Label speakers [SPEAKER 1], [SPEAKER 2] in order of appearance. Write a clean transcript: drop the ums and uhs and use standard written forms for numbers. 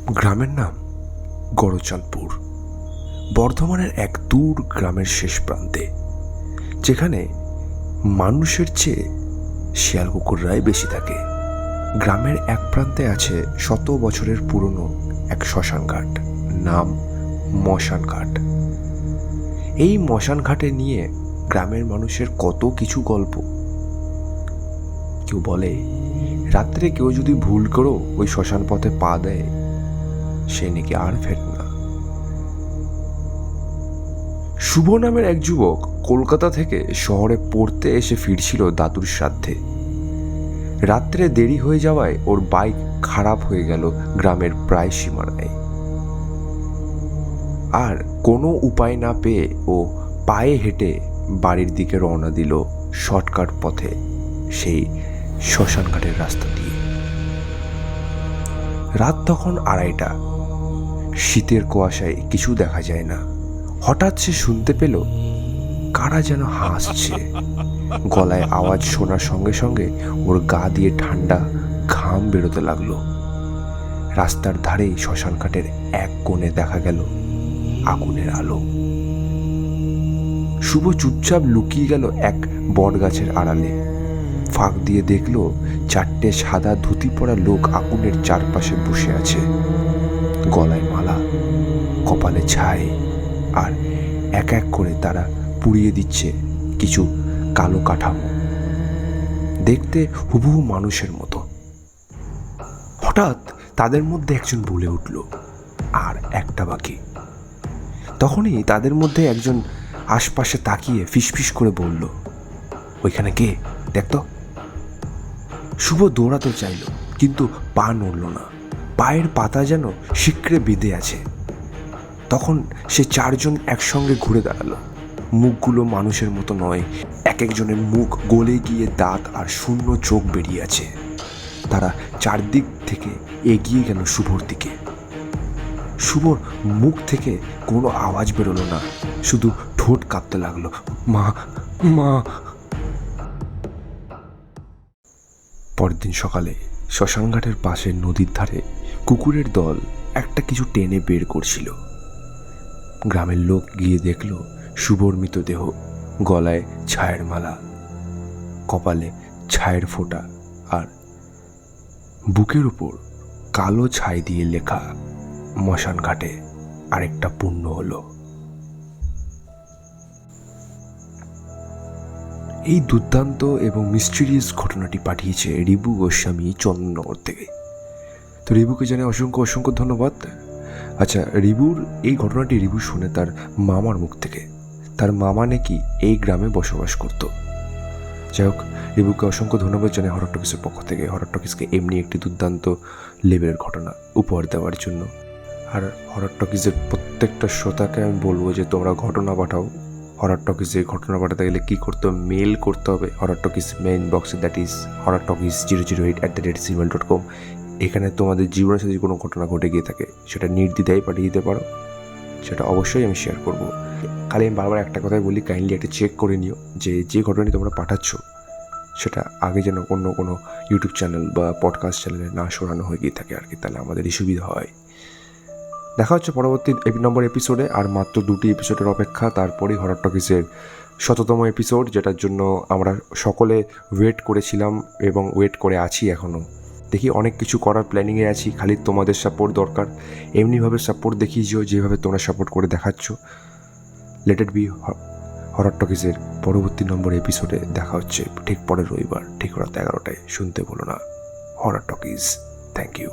[SPEAKER 1] গ্রামের নাম গড়চাঁদপুর, বর্ধমানের এক দূর গ্রামের শেষ প্রান্তে, যেখানে মানুষের চেয়ে শিয়াল কুকুররাই বেশি থাকে। গ্রামের এক প্রান্তে আছে 100 বছরের পুরনো এক শ্মশান ঘাট, নাম মশান ঘাট। এই মশান ঘাটে নিয়ে গ্রামের মানুষের কত কিছু গল্প। কেউ বলে রাত্রে কেউ যদি ভুল করেও ওই শ্মশান পথে পা দেয়, সে নাকি আর ফেরে না। শুভ নামের এক যুবক কলকাতা থেকে শহরে পড়তে এসে ফিরছিল দাদুর শ্রাদ্ধে। রাত্রে দেরি হয়ে যাওয়ায় ওর বাইক খারাপ হয়ে গেল গ্রামের প্রায় সীমানায়। আর কোনো উপায় না পেয়ে ও পায়ে হেঁটে বাড়ির দিকে রওনা দিল শর্টকাট পথে, সেই শ্মশান ঘাটের রাস্তা দিয়ে। রাত তখন 2:30। শীতের কুয়াশায় কিছু দেখা যায় না। হঠাৎ সে শুনতে পেল কারা যেন হাসছে। গলায় আওয়াজ শোনার সঙ্গে সঙ্গে ওর গা দিয়ে ঠান্ডা ঘাম বেরোতে লাগলো। রাস্তার ধারেই শ্মশান ঘাটের এক কোণে দেখা গেল আগুনের আলো। শুভ চুপচাপ লুকিয়ে গেল এক বট গাছের আড়ালে। ফাঁক দিয়ে দেখলো 4টে সাদা ধুতি পরা লোক আগুনের চারপাশে বসে আছে। গলায় মালা, কপালে ছাই, আর এক এক করে তারা পুড়িয়ে দিচ্ছে কিছু কালো কাঠামো, দেখতে হুবহু মানুষের মতো। হঠাৎ তাদের মধ্যে একজন বলে উঠল, আর একটা বাকি। তখনই তাদের মধ্যে একজন আশপাশে তাকিয়ে ফিসফিস করে বলল, ওইখানে কে, দেখতো। শুভ দৌড়াতে চাইল, কিন্তু পা নড়ল না। পায়ের পাতা যেন শিকড়ে বেঁধে আছে। তখন সে 4 জন একসঙ্গে ঘুরে দাঁড়ালো। মুখগুলো মানুষের মতো নয়, এক একজনের মুখ গলে গিয়ে দাঁত আর শূন্য চোখ বেরিয়ে আছে। তারা চারদিক থেকে এগিয়ে গেল শুভর দিকে। শুভর মুখ থেকে কোনো আওয়াজ বেরোলো না, শুধু ঠোঁট কাঁপতে লাগলো, মা মা। পরের দিন সকালে শ্মশানঘাটের পাশের নদীর ধারে কুকুরের দল একটা কিছু টেনে বের করছিল। গ্রামের লোক গিয়ে দেখল শুভর মৃতদেহ, গলায় ছায়ের মালা, কপালে ছায়ের ফোঁটা, আর বুকের উপর কালো ছাই দিয়ে লেখা, মশান ঘাটে আরেকটা পুণ্য হলো। এই দুর্দান্ত এবং মিস্টিরিয়াস ঘটনাটি পাঠিয়েছে রিবু গোস্বামী চন্দননগর থেকে। তো রিবুকে জানাই অসংখ্য অসংখ্য ধন্যবাদ। আচ্ছা, রিবুর এই ঘটনাটি রিবু শুনে তার মামার মুখ থেকে। তার মামা নাকি এই গ্রামে বসবাস করত। যাই হোক, রিবুকে অসংখ্য ধন্যবাদ জানাই হরর টকিজের পক্ষ থেকে, হরর টকিজকে এমনি একটি দুর্দান্ত লেভেলের ঘটনা উপহার দেওয়ার জন্য। আর হরর টকিজের প্রত্যেকটা শ্রোতাকে আমি বলবো যে তোমরা ঘটনা পাঠাও। হরর টকিজে ঘটনা পাঠাতে গেলে কী করতে হবে, মেল করতে হবে হরর টকিজ মেইন বক্সে, দ্যাট ইজ horrortalkies008@gmail.com। এখানে তোমাদের জীবনের সাথে কোনো ঘটনা ঘটে গিয়ে থাকে সেটা নির্দ্বিধায় পাঠিয়ে দিতে পারো, সেটা অবশ্যই আমি শেয়ার করব। খালি আমি বারবার একটা কথাই বলি, কাইন্ডলি একটা চেক করে নিও যে ঘটনাটি তোমরা পাঠাচ্ছ সেটা আগে যেন অন্য কোনো ইউটিউব চ্যানেল বা পডকাস্ট চ্যানেলে না শোনানো হয়ে গিয়ে থাকে আর কি, তাহলে আমাদেরই সুবিধা হয়। দেখা হচ্ছে পরবর্তী নম্বর এপিসোডে। আর মাত্র 2টি এপিসোডের অপেক্ষা, তারপরেই হরর টকিজের 100তম এপিসোড, যেটার জন্য আমরা সকলে ওয়েট করেছিলাম এবং ওয়েট করে আছি এখনও। দেখি অনেক কিছু করার প্ল্যানিংয়ে আছি, খালি তোমাদের সাপোর্ট দরকার। এমনিভাবে সাপোর্ট দেখিয়েছো যেভাবে তোমরা সাপোর্ট করে দেখাচ্ছ। Let it be. হরর টকিজের পরবর্তী নম্বর এপিসোডে দেখা হচ্ছে ঠিক পরের রবিবার, ঠিক রাত 11টায়। শুনতে ভুলো না হরর টকিজ। Thank you.